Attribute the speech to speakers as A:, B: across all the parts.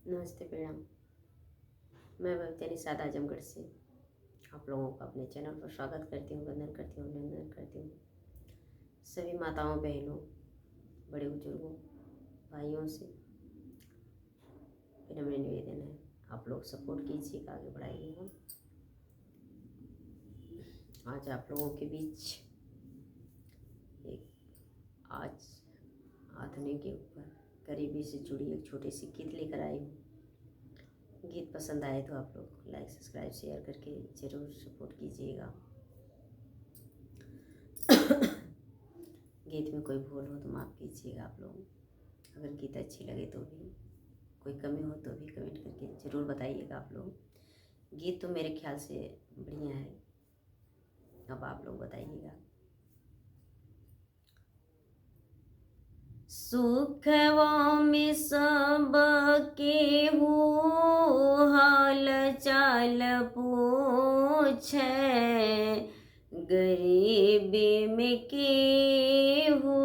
A: नमस्ते, प्रणाम। मैं भक्ति निषाद आजमगढ़ से आप लोगों का अपने चैनल पर स्वागत करती हूँ, वंदन करती हूँ, अभिनंदन करती हूँ। सभी माताओं, बहनों, बड़े बुजुर्गों, भाइयों से विनम्र निवेदन है, आप लोग सपोर्ट कीजिएगा, आगे बढ़ाइए। हम आज आप लोगों के बीच एक आज आधुनिक के ऊपर गरीबी से जुड़ी एक छोटी सी गीत लेकर आई हूँ। गीत पसंद आए तो आप लोग लाइक, सब्सक्राइब, शेयर करके ज़रूर सपोर्ट कीजिएगा। गीत में कोई भूल हो तो माफ़ कीजिएगा आप लोग। अगर गीत अच्छी लगे तो भी, कोई कमी हो तो भी कमेंट करके ज़रूर बताइएगा आप लोग। गीत तो मेरे ख्याल से बढ़िया है, अब आप लोग बताइएगा। सुखवा में सब केहू हाल चाल पूछे, गरीबी में केहू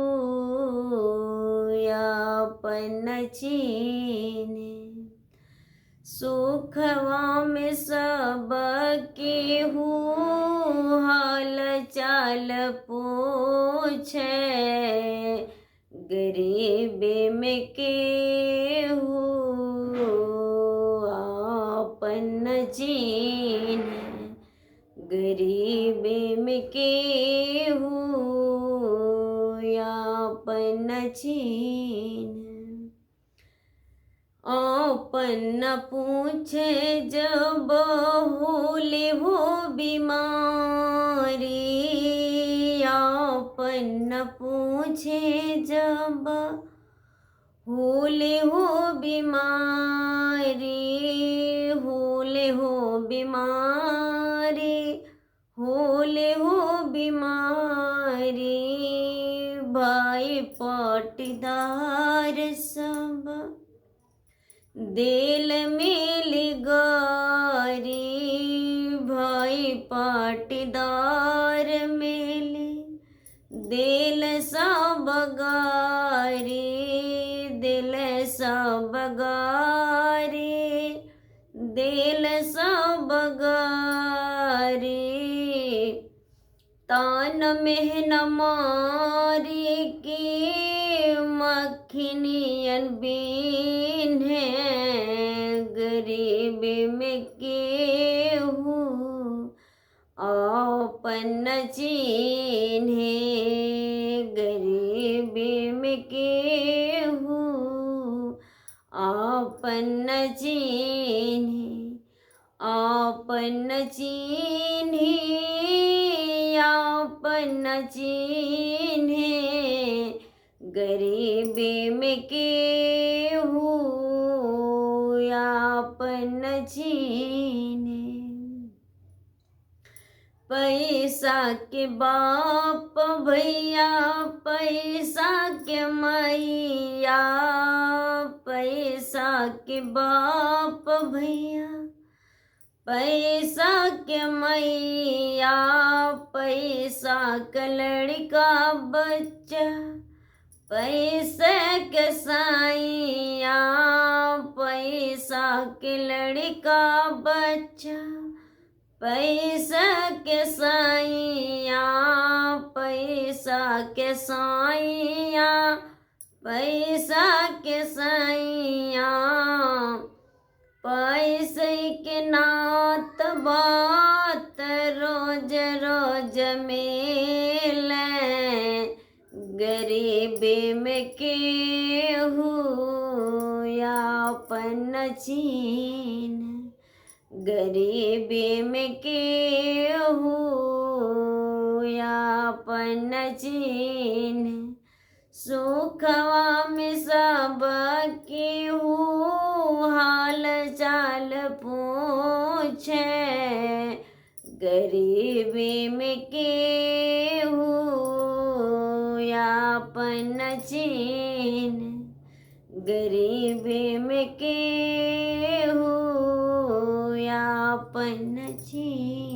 A: अपन चीने। सुखवा में सब केहू हाल चाल पूछे, गरीबी में केहू अपन चीने। गरीबी में केहू अपन चीने। अपन पूछे जब होले हो बीमारी, अपन पूछे जब होले हो बीमारी, होले हो बीमारी, होले हो बीमारी। भाई पाटीदार सब दिल में गारी, भाई पाटीदार मेले दिल सब गारी, दिल सब गारी, दिल सब गारी। तान में न मारी के मखनियन बीन है, गरीबी में केहू अपन चीन है। गरीबी में केहू अपन चीन है, अपन चीन है, अपन चीन है। गरीबी में केहू अपन चीन है। पैसा के बाप भैया, पैसा के मैया, पैसा के बाप भैया, पैसा के मैया, पैसा का लड़का बच्चा, पैसे के साइया, पैसा के लड़का बच्चा, पैसा के साइया, पैसा के साइया, पैसा के साइया। पैसे के नात बात रोज रोज मिले, गरीबी में केहू अपन चीन। गरीबी में केहू अपन चीन। सुखवा में सब केहू हाल चाल पूछे, गरीबी में केहू अपन चीन। गरीबी में केहू अपन चीन।